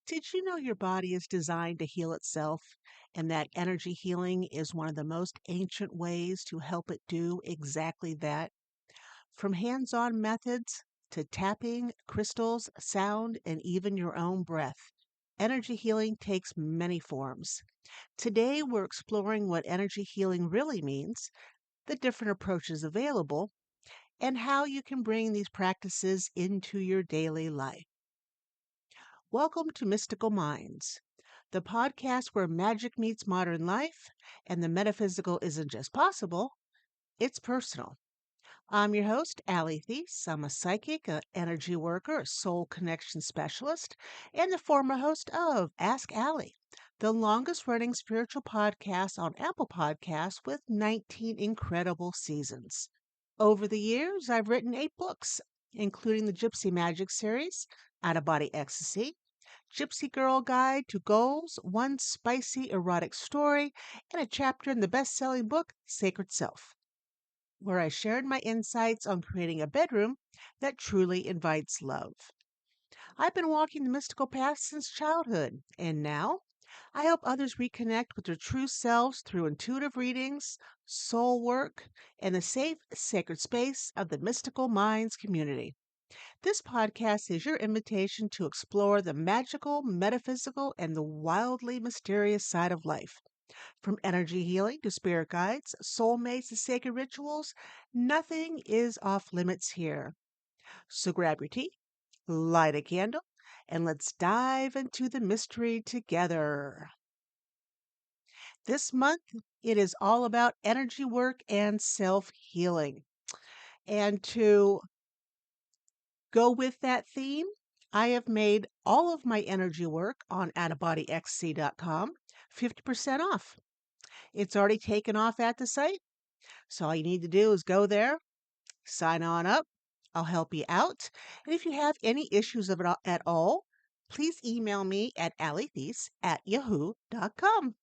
Did you know your body is designed to heal itself and that energy healing is one of the most ancient ways to help it do exactly that? From hands on methods to tapping, crystals, sound, and even your own breath, energy healing takes many forms. Today, we're exploring what energy healing really means, the different approaches available, and how you can bring these practices into your daily life. Welcome to Mystical Minds, the podcast where magic meets modern life and the metaphysical isn't just possible, it's personal. I'm your host, Allie Thies. I'm a psychic, an energy worker, a soul connection specialist, and the former host of Ask Allie, the longest running spiritual podcast on Apple Podcasts with 19 incredible seasons. Over the years, I've written 8 books, including the Gypsy Magic series, Out of Body Ecstasy, Gypsy Girl Guide to Goals, one spicy erotic story, and a chapter in the best selling book, Sacred Self, where I shared my insights on creating a bedroom that truly invites love. I've been walking the mystical path since childhood, and now I help others reconnect with their true selves through intuitive readings, soul work, and the safe, sacred space of the Mystical Minds community. This podcast is your invitation to explore the magical, metaphysical, and the wildly mysterious side of life. From energy healing to spirit guides, soulmates to sacred rituals, nothing is off limits here. So grab your tea, light a candle, and let's dive into the mystery together. This month, it is all about energy work and self healing. And to go with that theme, I have made all of my energy work on outofbodyxc.com 50% off. It's already taken off at the site, so all you need to do is go there, sign on up. I'll help you out. And if you have any issues of it at all, please email me at alleythies@yahoo.com.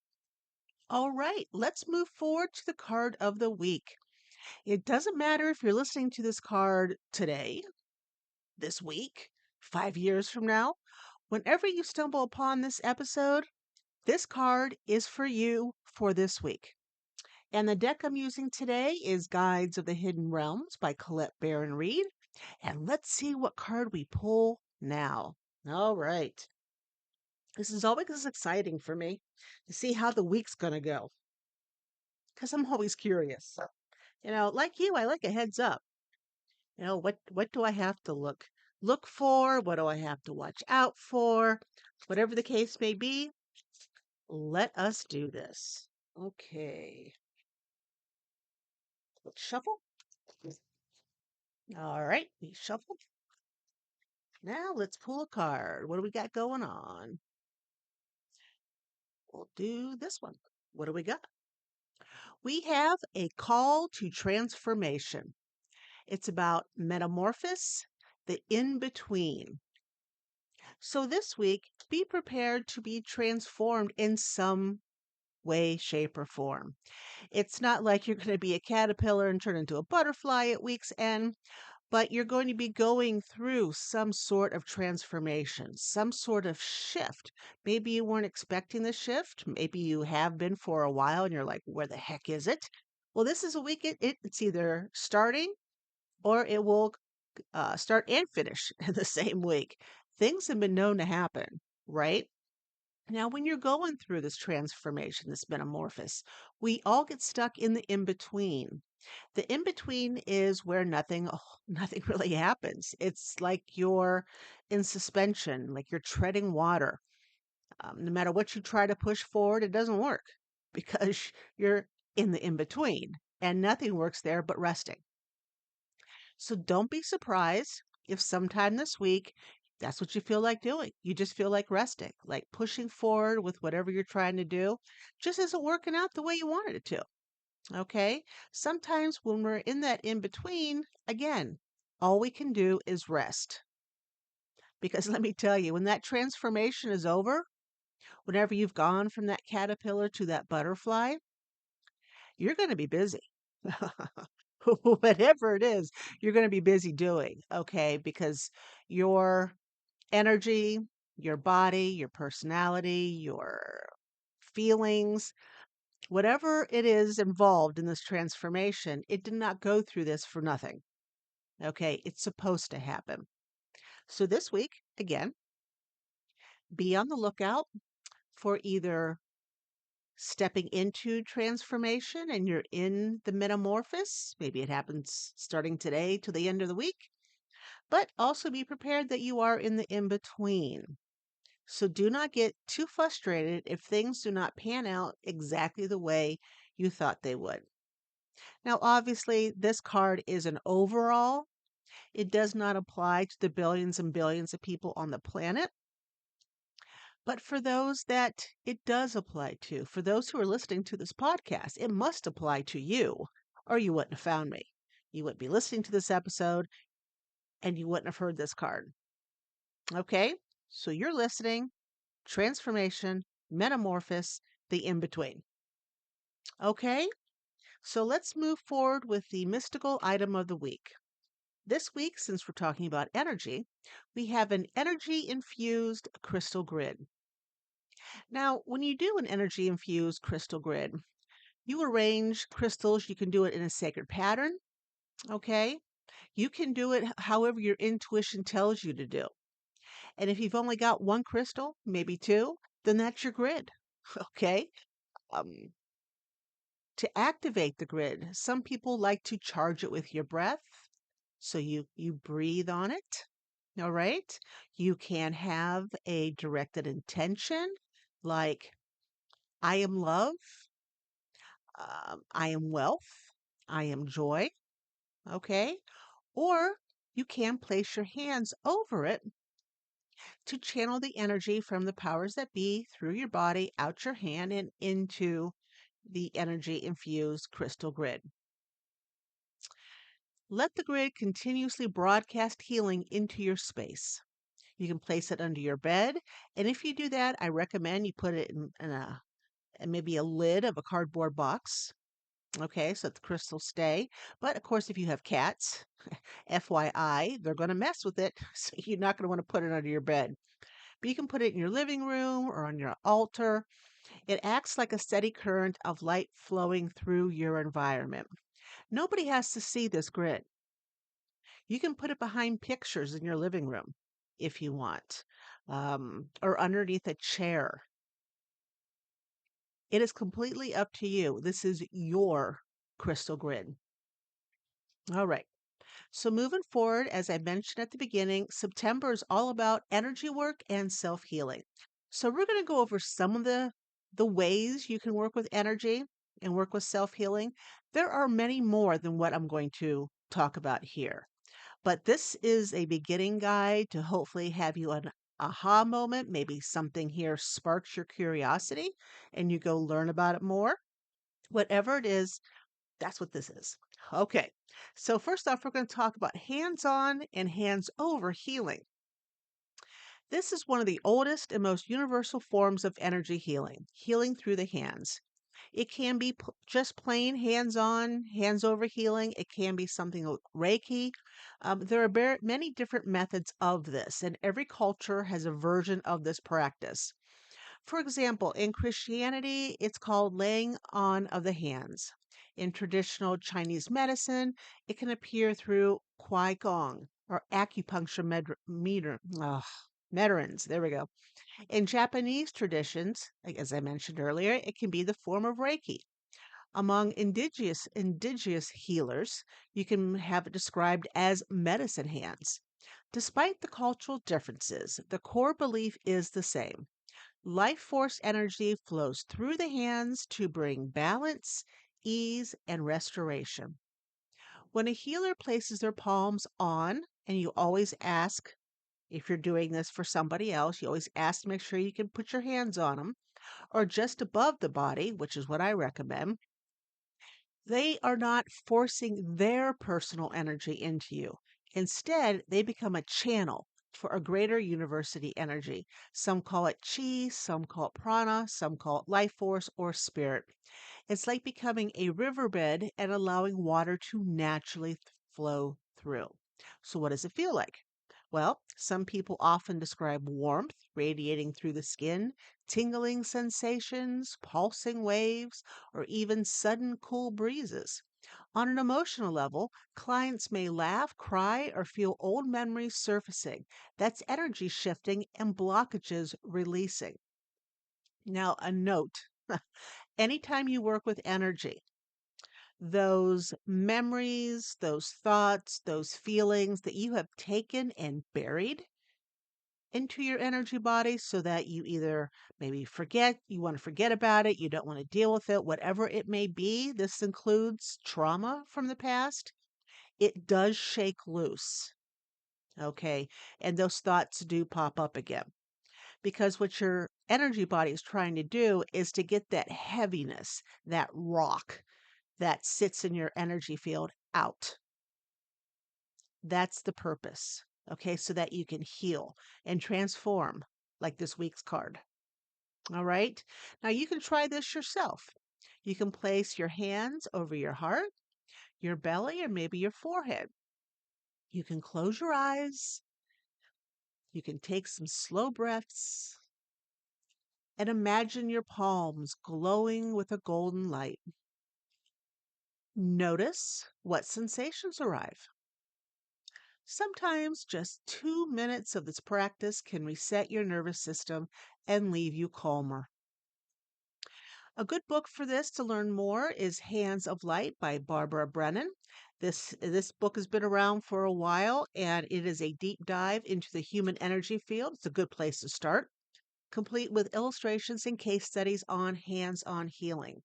All right, let's move forward to the card of the week. It doesn't matter if you're listening to this card today, this week, 5 years from now. Whenever you stumble upon this episode, this card is for you for this week. And the deck I'm using today is Guides of the Hidden Realms by Colette Baron Reed. And let's see what card we pull now. All right. This is always exciting for me to see how the week's going to go because I'm always curious. Like you, I like a heads up. What do I have to look for? What do I have to watch out for? Whatever the case may be, let us do this. Okay. Let's shuffle. All right, we shuffled. Now let's pull a card. What do we got going on? We'll do this one. What do we got? We have a call to transformation. It's about metamorphosis, the in between. So this week, be prepared to be transformed in some way, shape, or form. It's not like you're going to be a caterpillar and turn into a butterfly at week's end, but you're going to be going through some sort of transformation, some sort of shift. Maybe you weren't expecting the shift. Maybe you have been for a while and you're like, where the heck is it? Well, this is a week it's either starting or it will start and finish in the same week. Things have been known to happen, right? Now, when you're going through this transformation, this metamorphosis, we all get stuck in the in between. The in between is where nothing really happens. It's like you're in suspension, like you're treading water. No matter what you try to push forward, it doesn't work because you're in the in between and nothing works there but resting. So don't be surprised if sometime this week that's what you feel like doing. You just feel like resting, like pushing forward with whatever you're trying to do, just isn't working out the way you wanted it to. Okay. Sometimes when we're in that in between, again, all we can do is rest. Because let me tell you, when that transformation is over, whenever you've gone from that caterpillar to that butterfly, you're going to be busy. Whatever it is, you're going to be busy doing. Okay. Because your energy, your body, your personality, your feelings, whatever it is involved in this transformation, it did not go through this for nothing. Okay, it's supposed to happen. So this week, again, be on the lookout for either stepping into transformation and you're in the metamorphosis. Maybe it happens starting today to the end of the week, but also be prepared that you are in the in between. So do not get too frustrated if things do not pan out exactly the way you thought they would. Now, obviously, this card is an overall. It does not apply to the billions and billions of people on the planet. But for those that it does apply to, for those who are listening to this podcast, it must apply to you, or you wouldn't have found me. You wouldn't be listening to this episode and you wouldn't have heard this card. Okay? So you're listening, transformation, metamorphosis, the in between. Okay? So let's move forward with the mystical item of the week. This week, since we're talking about energy, we have an energy-infused crystal grid. Now, when you do an energy-infused crystal grid, you arrange crystals. You can do it in a sacred pattern, okay? You can do it however your intuition tells you to do. And if you've only got one crystal, maybe two, then that's your grid, okay? Um, to activate the grid, some people like to charge it with your breath. So you breathe on it. All right. You can have a directed intention like I am love, I am wealth, I am joy. Okay. Or you can place your hands over it to channel the energy from the powers that be through your body, out your hand, and into the energy infused crystal grid. Let the grid continuously broadcast healing into your space. You can place it under your bed. And if you do that, I recommend you put it in maybe a lid of a cardboard box. Okay, so that the crystals stay. But of course, if you have cats, FYI, they're going to mess with it. So you're not going to want to put it under your bed. But you can put it in your living room or on your altar. It acts like a steady current of light flowing through your environment. Nobody has to see this grid. You can put it behind pictures in your living room if you want, or underneath a chair. It is completely up to you. This is your crystal grid. All right. So moving forward, as I mentioned at the beginning, September is all about energy work and self-healing. So we're going to go over some of the ways you can work with energy and work with self-healing. There are many more than what I'm going to talk about here. But this is a beginning guide to hopefully have you an aha moment. Maybe something here sparks your curiosity and you go learn about it more. Whatever it is, that's what this is. Okay, so first off, we're going to talk about hands on and hands over healing. This is one of the oldest and most universal forms of energy healing, healing through the hands. It can be just plain hands on, hands over healing. It can be something like Reiki. There are many different methods of this, and every culture has a version of this practice. For example, in Christianity, it's called laying on of the hands. In traditional Chinese medicine, it can appear through Qigong or acupuncture medicines. There we go. In Japanese traditions, like as I mentioned earlier, it can be the form of Reiki. Among indigenous healers, you can have it described as medicine hands. Despite the cultural differences, the core belief is the same. Life force energy flows through the hands to bring balance, ease, and restoration. When a healer places their palms on, and you always ask if you're doing this for somebody else, you always ask to make sure you can put your hands on them, or just above the body, which is what I recommend. They are not forcing their personal energy into you. Instead, they become a channel for a greater university energy. Some call it chi, some call it prana, some call it life force or spirit. It's like becoming a riverbed and allowing water to naturally flow through. So, what does it feel like? Well, some people often describe warmth radiating through the skin, tingling sensations, pulsing waves, or even sudden cool breezes. On an emotional level, clients may laugh, cry, or feel old memories surfacing. That's energy shifting and blockages releasing. Now, a note anytime you work with energy, those memories, those thoughts, those feelings that you have taken and buried into your energy body so that you either maybe forget, you want to forget about it, you don't want to deal with it, whatever it may be. This includes trauma from the past. It does shake loose. Okay. And those thoughts do pop up again because what your energy body is trying to do is to get that heaviness, that rock that sits in your energy field out. That's the purpose. Okay. So that you can heal and transform, like this week's card. All right. Now you can try this yourself. You can place your hands over your heart, your belly, or maybe your forehead. You can close your eyes. You can take some slow breaths and imagine your palms glowing with a golden light. Notice what sensations arrive. Sometimes just 2 minutes of this practice can reset your nervous system and leave you calmer. A good book for this to learn more is Hands of Light by Barbara Brennan. This book has been around for a while and it is a deep dive into the human energy field. It's a good place to start, complete with illustrations and case studies on hands-on healing.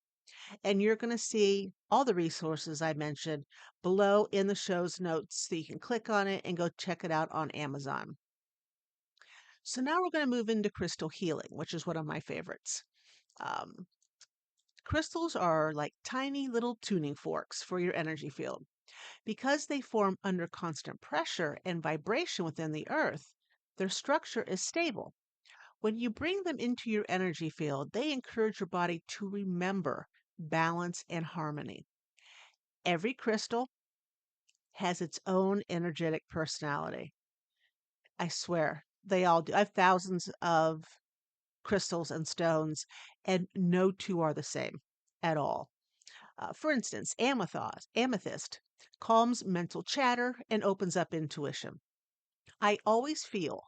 And you're going to see all the resources I mentioned below in the show's notes so you can click on it and go check it out on Amazon. So now we're going to move into crystal healing, which is one of my favorites. Um, Crystals are like tiny little tuning forks for your energy field. Because they form under constant pressure and vibration within the earth, their structure is stable. When you bring them into your energy field, they encourage your body to remember balance and harmony. Every crystal has its own energetic personality. I swear, they all do. I have thousands of crystals and stones, and no two are the same at all. For instance, amethyst calms mental chatter and opens up intuition. I always feel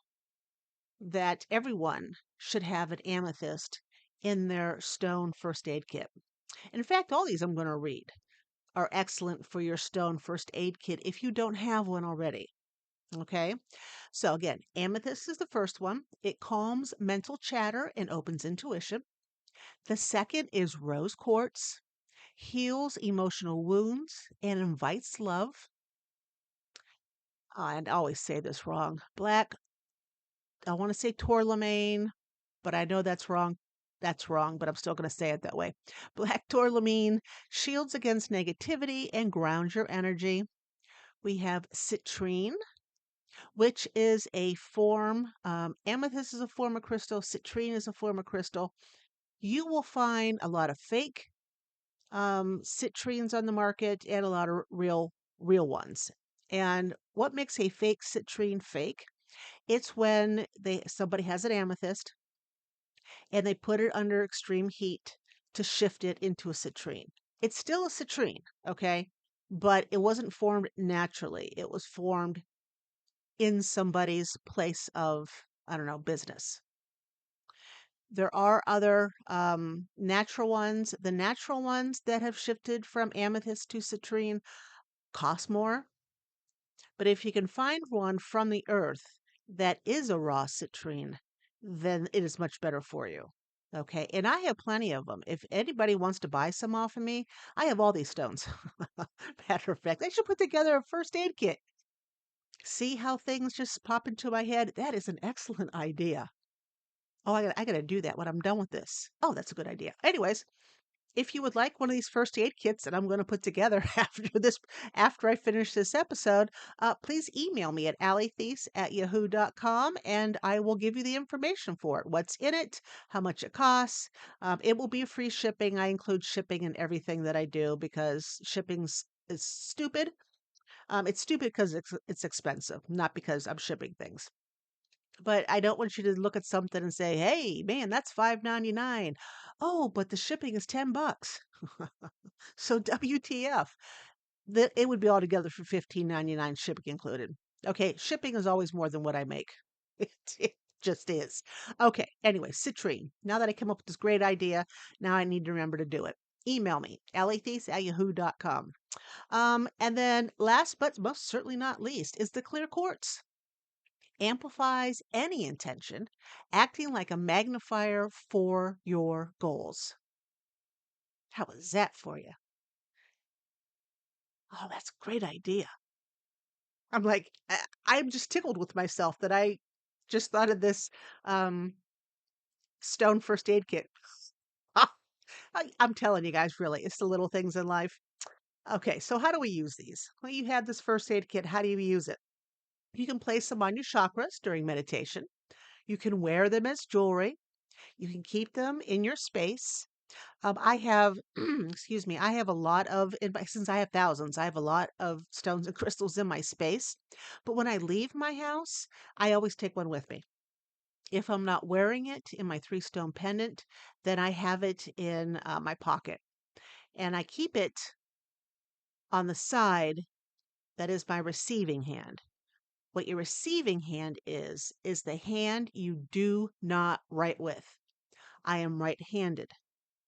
that everyone should have an amethyst in their stone first aid kit. In fact, all these I'm going to read are excellent for your stone first aid kit if you don't have one already. Okay. So again, amethyst is the first one. It calms mental chatter and opens intuition. The second is rose quartz, heals emotional wounds and invites love. And I always say this wrong. Black, I want to say tourmaline, but I know that's wrong. That's wrong, but I'm still going to say it that way. Black tourmaline shields against negativity and grounds your energy. We have citrine, which is a form, amethyst is a form of crystal, citrine is a form of crystal. You will find a lot of fake citrines on the market and a lot of real ones. And what makes a fake citrine fake? It's when somebody has an amethyst and they put it under extreme heat to shift it into a citrine. It's still a citrine, okay? But it wasn't formed naturally. It was formed in somebody's place of, I don't know, business. There are other natural ones. The natural ones that have shifted from amethyst to citrine cost more. But if you can find one from the earth that is a raw citrine, then it is much better for you. Okay. And I have plenty of them. If anybody wants to buy some off of me, I have all these stones. Matter of fact, I should put together a first aid kit. See how things just pop into my head? That is an excellent idea. Oh, I gotta do that when I'm done with this. Oh, that's a good idea. Anyways, if you would like one of these first aid kits that I'm going to put together after I finish this episode, please email me at allythies@yahoo.com and I will give you the information for it. What's in it, how much it costs. It will be free shipping. I include shipping in everything that I do because shipping is stupid. It's stupid because it's expensive, not because I'm shipping things. But I don't want you to look at something and say, "Hey, man, that's 5.99." Oh, but the shipping is $10. So WTF? That it would be altogether for 15.99, shipping included. Okay, shipping is always more than what I make. It just is. Okay, anyway, citrine. Now that I came up with this great idea, now I need to remember to do it. Email me, lathies@yahoo.com. And then last but most certainly not least is the clear quartz. Amplifies any intention, acting like a magnifier for your goals. How was that for you? Oh, that's a great idea. I'm like, I'm just tickled with myself that I just thought of this um, stone first aid kit. I'm telling you guys, really, it's the little things in life. Okay, so how do we use these? Well, you have this first aid kit. How do you use it? You can place them on your chakras during meditation. You can wear them as jewelry. You can keep them in your space. I have, excuse me, I have a lot of, since I have thousands, I have a lot of stones and crystals in my space. But when I leave my house, I always take one with me. If I'm not wearing it in my three stone pendant, then I have it in my pocket. And I keep it on the side that is my receiving hand. What your receiving hand is the hand you do not write with. I am right handed.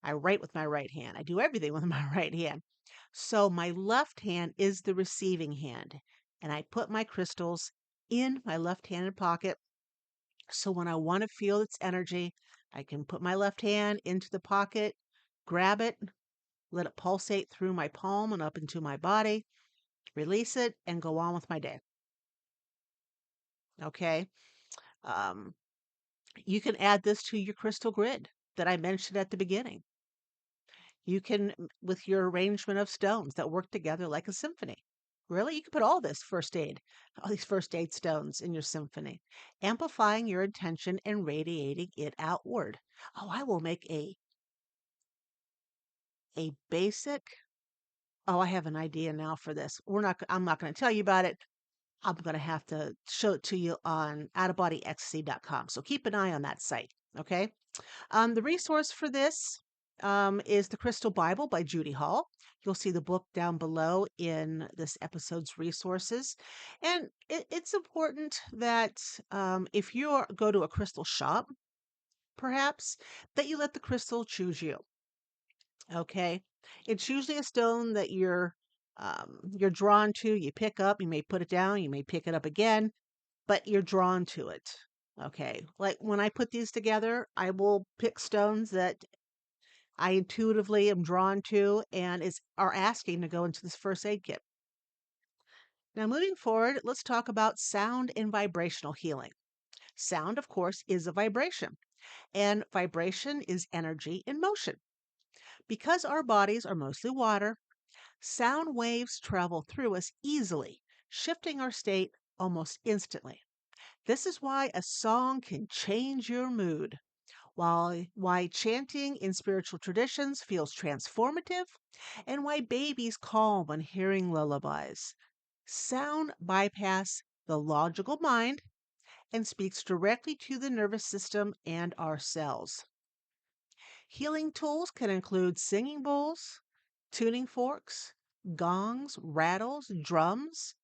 I write with my right hand. I do everything with my right hand. So my left hand is the receiving hand. And I put my crystals in my left handed pocket. So when I want to feel its energy, I can put my left hand into the pocket, grab it, let it pulsate through my palm and up into my body, release it, and go on with my day. Okay. Um, you can add this to your crystal grid that I mentioned at the beginning. You can, with your arrangement of stones that work together like a symphony. Really, you can put all this first aid, all these first aid stones in your symphony, amplifying your intention and radiating it outward. Oh, I will make a basic. Oh, I have an idea now for this. I'm not going to tell you about it. I'm going to have to show it to you on outofbodyecstasy.com. So keep an eye on that site. Okay. The resource for this is the Crystal Bible by Judy Hall. You'll see the book down below in this episode's resources. And it's important that if you go to a crystal shop, perhaps, that you let the crystal choose you. Okay. It's usually a stone that you're drawn to. You pick up, you may put it down, you may pick it up again, but you're drawn to it. Okay. Like when I put these together, I will pick stones that I intuitively am drawn to and are asking to go into this first aid kit. Now, moving forward, let's talk about sound and vibrational healing. Sound, of course, is a vibration, and vibration is energy in motion. Because our bodies are mostly water, sound waves travel through us easily, shifting our state almost instantly. This is why a song can change your mood. Why chanting in spiritual traditions feels transformative, and why babies calm when hearing lullabies. Sound bypass the logical mind and speaks directly to the nervous system and our cells. Healing tools can include singing bowls, tuning forks, gongs, rattles, drums.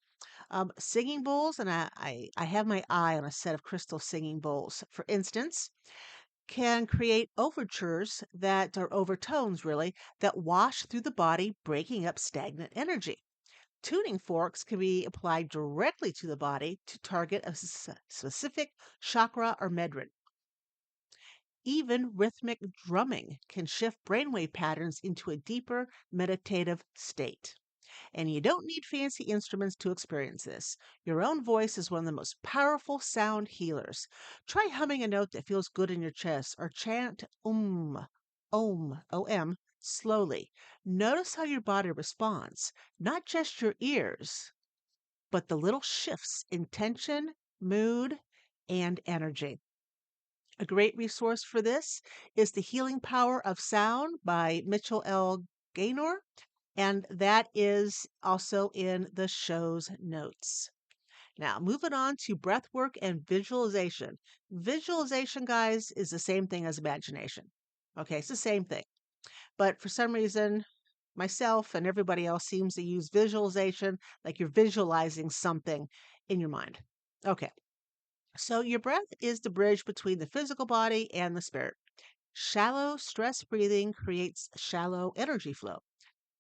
Singing bowls, and I have my eye on a set of crystal singing bowls. For instance, can create overtures that are overtones, really, that wash through the body, breaking up stagnant energy. Tuning forks can be applied directly to the body to target a specific chakra or medrin. Even rhythmic drumming can shift brainwave patterns into a deeper meditative state. And you don't need fancy instruments to experience this. Your own voice is one of the most powerful sound healers. Try humming a note that feels good in your chest or chant om, slowly. Notice how your body responds, not just your ears, but the little shifts in tension, mood, and energy. A great resource for this is The Healing Power of Sound by Mitchell L. Gaynor. And that is also in the show's notes. Now, moving on to breath work and visualization. Visualization, guys, is the same thing as imagination. Okay, it's the same thing. But for some reason, myself and everybody else seems to use visualization like you're visualizing something in your mind. Okay, so your breath is the bridge between the physical body and the spirit. Shallow stress breathing creates shallow energy flow.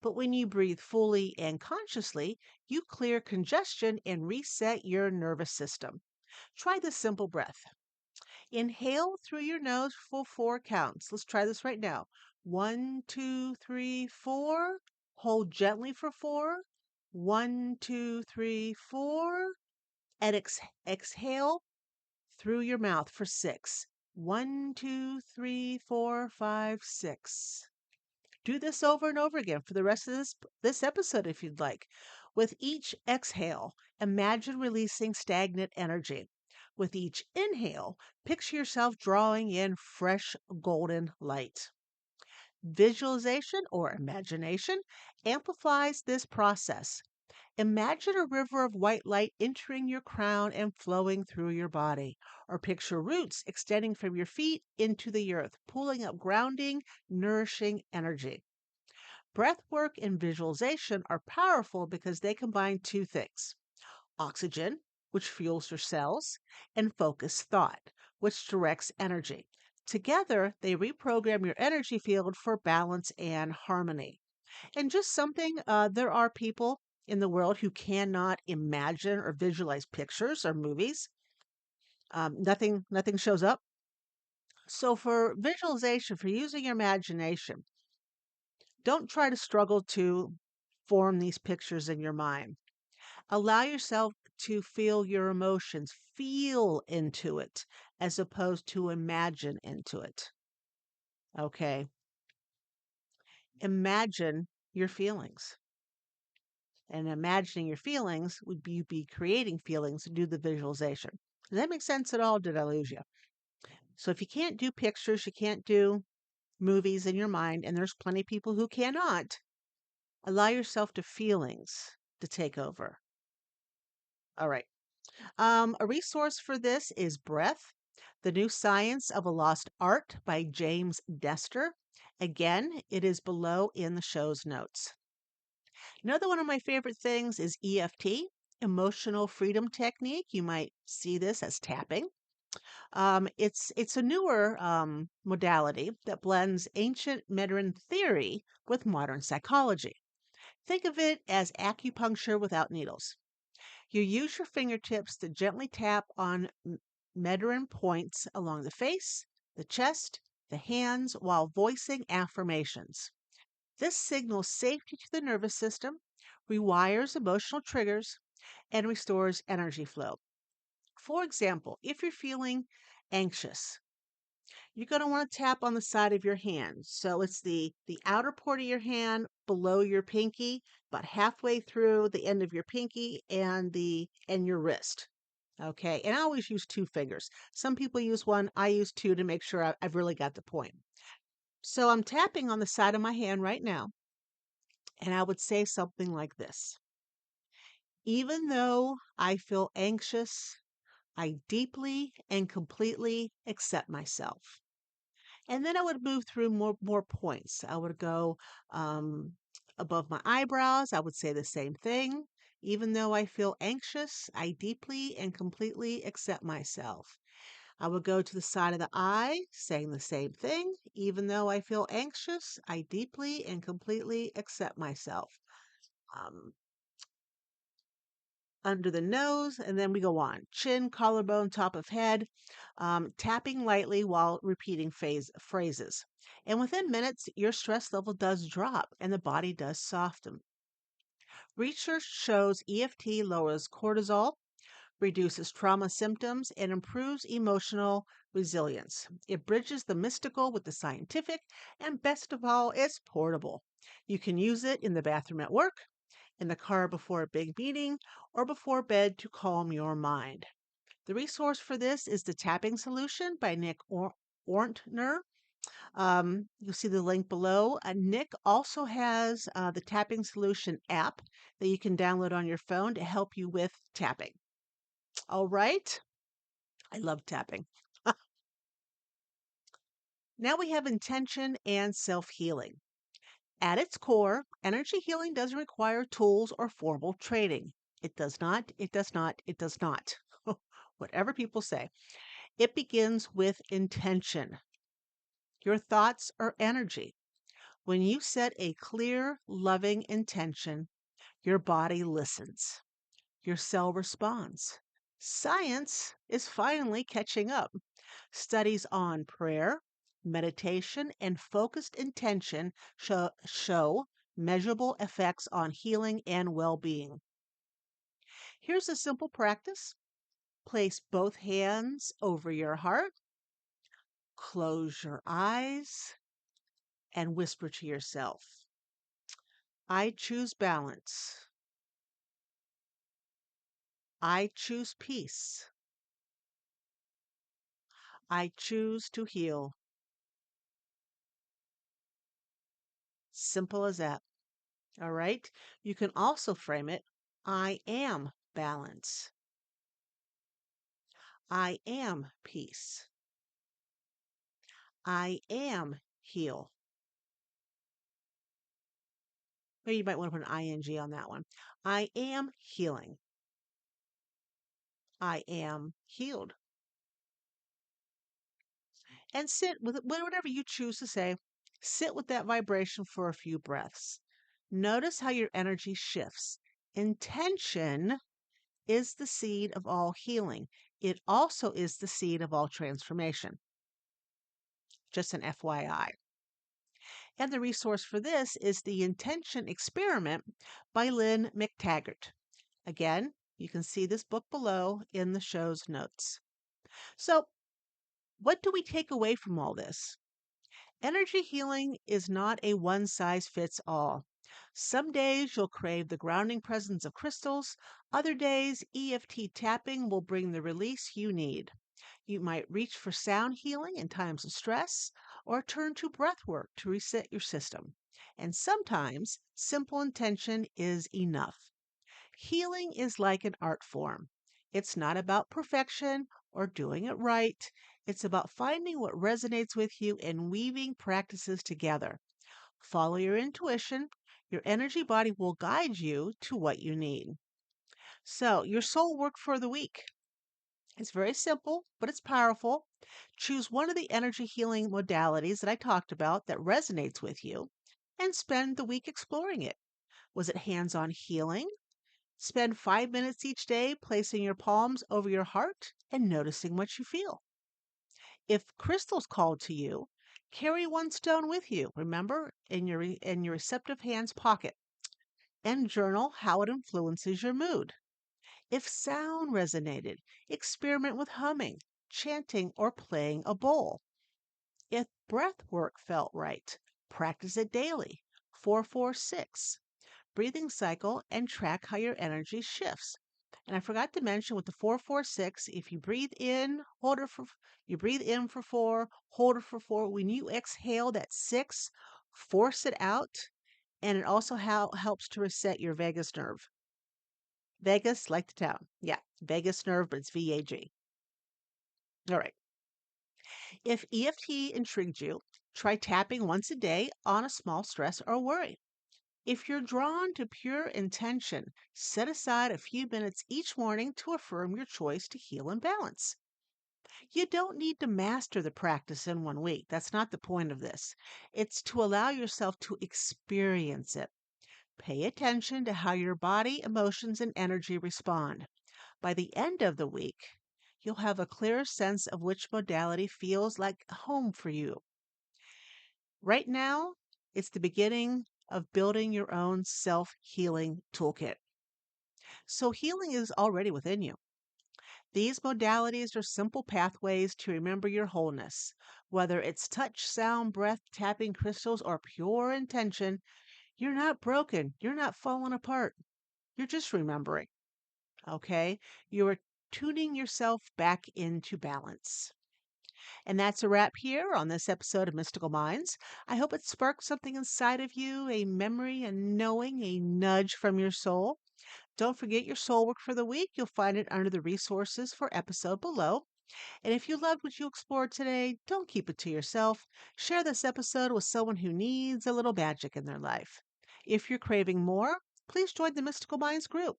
But when you breathe fully and consciously, you clear congestion and reset your nervous system. Try this simple breath. Inhale through your nose for 4 counts. Let's try this right now. 1, 2, 3, 4. Hold gently for 4. 1, 2, 3, 4. And exhale through your mouth for 6. 1, 2, 3, 4, 5, 6. Do this over and over again for the rest of this episode if you'd like. With each exhale, imagine releasing stagnant energy. With each inhale, picture yourself drawing in fresh golden light. Visualization or imagination amplifies this process. Imagine a river of white light entering your crown and flowing through your body, or picture roots extending from your feet into the earth, pulling up grounding, nourishing energy. Breath work and visualization are powerful because they combine two things: oxygen, which fuels your cells, and focused thought, which directs energy. Together, they reprogram your energy field for balance and harmony. And just something, there are people in the world who cannot imagine or visualize pictures or movies. Nothing shows up. So for visualization, for using your imagination, don't try to struggle to form these pictures in your mind. Allow yourself to feel your emotions, feel into it, as opposed to imagine into it. Okay. Imagine your feelings. And imagining your feelings would be you be creating feelings to do the visualization. Does that make sense at all? Did I lose you? So if you can't do pictures, you can't do movies in your mind, and there's plenty of people who cannot, allow yourself to feelings to take over. All right. A resource for this is Breath, The New Science of a Lost Art by James Dester. Again, it is below in the show's notes. Another one of my favorite things is EFT, Emotional Freedom Technique. You might see this as tapping. It's a newer modality that blends ancient Mediterranean theory with modern psychology. Think of it as acupuncture without needles. You use your fingertips to gently tap on Mediterranean points along the face, the chest, the hands while voicing affirmations. This signals safety to the nervous system, rewires emotional triggers, and restores energy flow. For example, if you're feeling anxious, you're going to want to tap on the side of your hand. So it's the outer part of your hand below your pinky, about halfway through the end of your pinky and your wrist. Okay, and I always use 2 fingers. Some people use one. I use 2 to make sure I've really got the point. So I'm tapping on the side of my hand right now, and I would say something like this: even though I feel anxious, I deeply and completely accept myself. And then I would move through more points. I would go above my eyebrows. I would say the same thing. Even though I feel anxious, I deeply and completely accept myself. I would go to the side of the eye, saying the same thing. Even though I feel anxious, I deeply and completely accept myself. Um, Under the nose, and then we go on. Chin, collarbone, top of head, tapping lightly while repeating phrases. And within minutes, your stress level does drop and the body does soften. Research shows EFT lowers cortisol, reduces trauma symptoms, and improves emotional resilience. It bridges the mystical with the scientific, and best of all, it's portable. You can use it in the bathroom at work, in the car before a big meeting, or before bed to calm your mind. The resource for this is The Tapping Solution by Nick Ortner. You'll see the link below. Nick also has the Tapping Solution app that you can download on your phone to help you with tapping. All right. I love tapping. Now we have intention and self healing. At its core, energy healing doesn't require tools or formal training. It does not, it does not, it does not. Whatever people say. It begins with intention. Your thoughts are energy. When you set a clear, loving intention, your body listens. Your cell responds. Science is finally catching up. Studies on prayer, meditation, and focused intention show measurable effects on healing and well being. Here's a simple practice: place both hands over your heart, close your eyes, and whisper to yourself, I choose balance. I choose peace. I choose to heal. Simple as that. All right. You can also frame it: I am balance. I am peace. I am heal. Maybe you might want to put an ing on that one. I am healing. I am healed. And sit with whatever you choose to say. Sit with that vibration for a few breaths. Notice how your energy shifts. Intention is the seed of all healing. It also is the seed of all transformation. Just an FYI. And the resource for this is the Intention Experiment by Lynn McTaggart. Again, you can see this book below in the show's notes. So, what do we take away from all this? Energy healing is not a one size fits all. Some days you'll crave the grounding presence of crystals. Other days, EFT tapping will bring the release you need. You might reach for sound healing in times of stress or turn to breathwork to reset your system. And sometimes simple intention is enough. Healing is like an art form. It's not about perfection or doing it right. It's about finding what resonates with you and weaving practices together. Follow your intuition. Your energy body will guide you to what you need. So, your soul work for the week. It's very simple, but it's powerful. Choose one of the energy healing modalities that I talked about that resonates with you and spend the week exploring it. Was it hands on healing? Spend 5 minutes each day placing your palms over your heart and noticing what you feel. If crystals called to you, carry one stone with you, remember, in your receptive hand's pocket, and journal how it influences your mood. If sound resonated, experiment with humming, chanting, or playing a bowl. If breath work felt right, practice it daily. 4-4-6 breathing cycle and track how your energy shifts. And I forgot to mention with the 4-4-6, if you breathe in, you breathe in for 4, hold it for 4. When you exhale that 6, force it out, and it also helps to reset your vagus nerve. Vegas, like the town. Yeah, vagus nerve, but it's VAG. All right. If EFT intrigued you, try tapping once a day on a small stress or worry. If you're drawn to pure intention, set aside a few minutes each morning to affirm your choice to heal and balance. You don't need to master the practice in one week. That's not the point of this. It's to allow yourself to experience it. Pay attention to how your body, emotions, and energy respond. By the end of the week, you'll have a clearer sense of which modality feels like home for you. Right now, it's the beginning of building your own self healing toolkit. So, healing is already within you. These modalities are simple pathways to remember your wholeness. Whether it's touch, sound, breath, tapping crystals, or pure intention, you're not broken. You're not falling apart. You're just remembering. Okay? You are tuning yourself back into balance. And that's a wrap here on this episode of Mystical Minds. I hope it sparked something inside of you, a memory, a knowing, a nudge from your soul. Don't forget your soul work for the week. You'll find it under the resources for episode below. And if you loved what you explored today, don't keep it to yourself. Share this episode with someone who needs a little magic in their life. If you're craving more, please join the Mystical Minds group.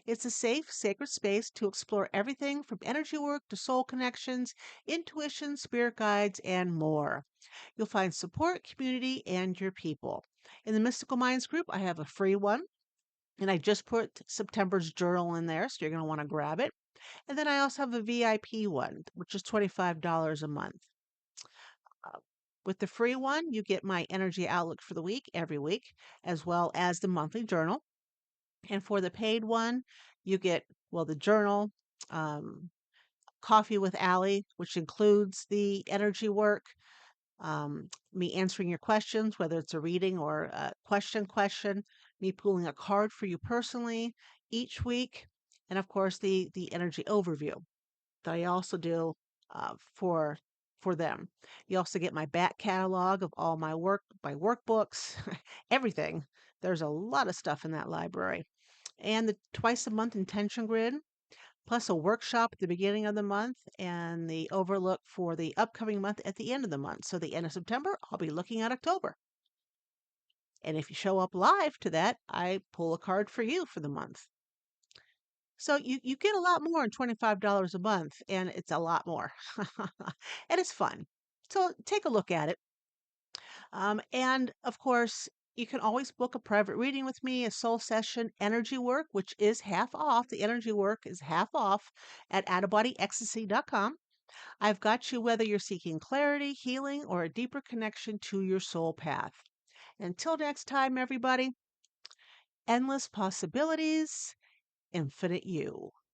It's a safe, sacred space to explore everything from energy work to soul connections, intuition, spirit guides, and more. You'll find support, community, and your people. In the Mystical Minds group, I have a free one, and I just put September's journal in there, so you're going to want to grab it. And then I also have a VIP one, which is $25 a month. Uh, with the free one, you get my energy outlook for the week every week, as well as the monthly journal. And for the paid one, you get, well, the journal, um, Coffee with Allie, which includes the energy work, me answering your questions, whether it's a reading or a question, me pulling a card for you personally each week, and of course the energy overview that I also do for them. You also get my back catalog of all my work, my workbooks, everything. There's a lot of stuff in that library. And the twice a month intention grid, plus a workshop at the beginning of the month and the overlook for the upcoming month at the end of the month. So the end of September, I'll be looking at October. And if you show up live to that, I pull a card for you for the month. So you get a lot more than $25 a month, and it's a lot more. And it's fun. So take a look at it. And of course, you can always book a private reading with me, a soul session, energy work, which is half off. The energy work is half off at outofbodyecstasy.com. I've got you whether you're seeking clarity, healing, or a deeper connection to your soul path. Until next time, everybody, endless possibilities, infinite you.